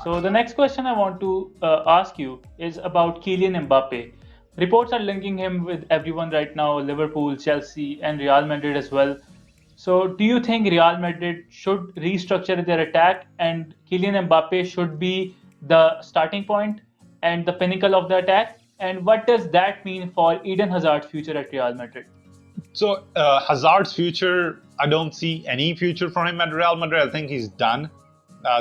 So the next question I want to ask you is about Kylian Mbappe. Reports are linking him with everyone right now, Liverpool, Chelsea, and Real Madrid as well. So do you think Real Madrid should restructure their attack and Kylian Mbappe should be the starting point and the pinnacle of the attack? And what does that mean for Eden Hazard's future at Real Madrid? So Hazard's future, I don't see any future for him at Real Madrid. I think he's done.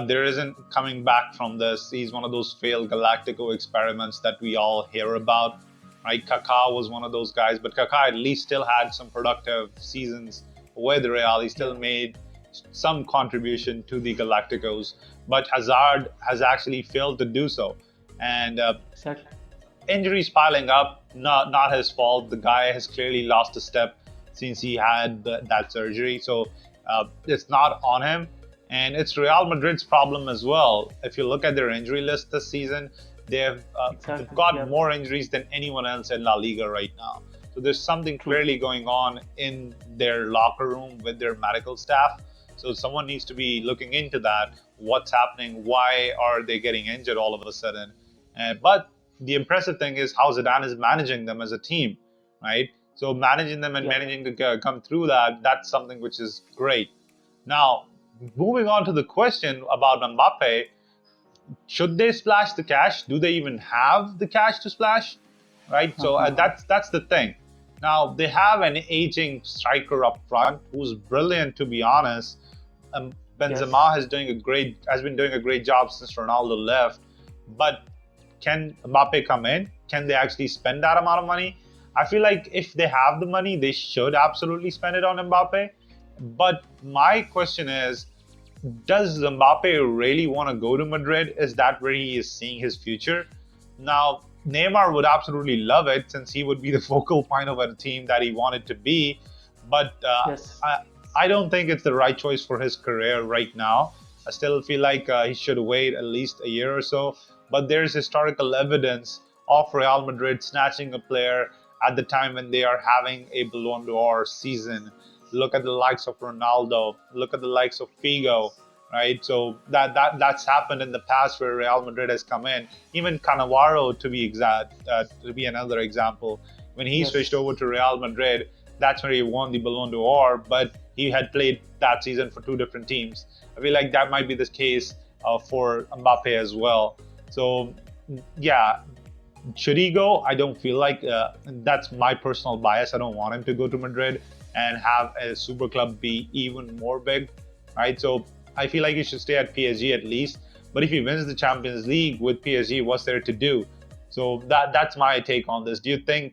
There isn't coming back from this. He's one of those failed Galactico experiments that we all hear about. Right? Kaká was one of those guys, but Kaká at least still had some productive seasons with Real. He still made some contribution to the Galacticos, but Hazard has actually failed to do so. And Exactly. injuries piling up, not his fault. The guy has clearly lost a step since he had that surgery, so it's not on him, and it's Real Madrid's problem as well. If you look at their injury list this season, they've got more injuries than anyone else in La Liga right now. So there's something clearly going on in their locker room with their medical staff. So someone needs to be looking into that. What's happening? Why are they getting injured all of a sudden? But the impressive thing is how Zidane is managing them as a team, right? So managing them and managing to come through that's something which is great. Now, moving on to the question about Mbappe, should they splash the cash? Do they even have the cash to splash? Right? So that's the thing. Now, they have an aging striker up front who's brilliant, to be honest. Benzema has been doing a great job since Ronaldo left. But can Mbappe come in? Can they actually spend that amount of money? I feel like if they have the money, they should absolutely spend it on Mbappe. But my question is, does Mbappe really want to go to Madrid? Is that where he is seeing his future? Now, Neymar would absolutely love it since he would be the focal point of a team that he wanted to be. But I don't think it's the right choice for his career right now. I still feel like he should wait at least a year or so. But there's historical evidence of Real Madrid snatching a player at the time when they are having a Ballon d'Or season. Look at the likes of Ronaldo. Look at the likes of Figo, right? So that's happened in the past where Real Madrid has come in. Even Cannavaro, to be exact, to be another example. When he switched over to Real Madrid, that's where he won the Ballon d'Or, but he had played that season for two different teams. I feel like that might be the case for Mbappe as well. So, yeah, should he go? I don't feel like that's my personal bias. I don't want him to go to Madrid and have a super club be even more big, right? So I feel like he should stay at PSG at least. But if he wins the Champions League with PSG, what's there to do? So that's my take on this. Do you think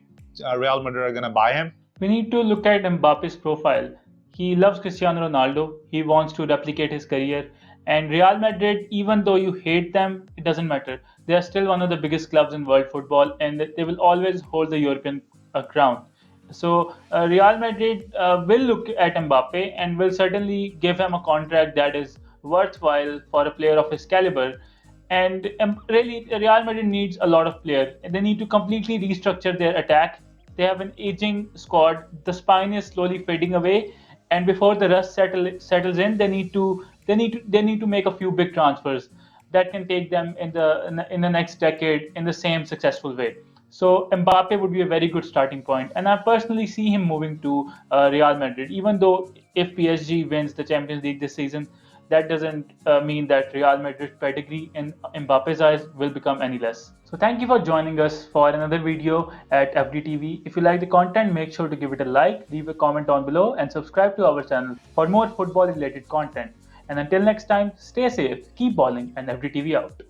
Real Madrid are going to buy him? We need to look at Mbappe's profile. He loves Cristiano Ronaldo. He wants to replicate his career. And Real Madrid, even though you hate them, it doesn't matter. They are still one of the biggest clubs in world football, and they will always hold the European crown. So Real Madrid will look at Mbappe and will certainly give him a contract that is worthwhile for a player of his caliber. And really, Real Madrid needs a lot of players. They need to completely restructure their attack. They have an aging squad. The spine is slowly fading away, and before the rust settles in, they need to make a few big transfers that can take them in the next decade in the same successful way. So Mbappe would be a very good starting point, and I personally see him moving to Real Madrid. Even though if PSG wins the Champions League this season, that doesn't mean that Real Madrid's pedigree in Mbappe's eyes will become any less. So thank you for joining us for another video at FDTV. If you like the content, make sure to give it a like, leave a comment down below, and subscribe to our channel for more football related content. And until next time, stay safe, keep balling, and FDTV out.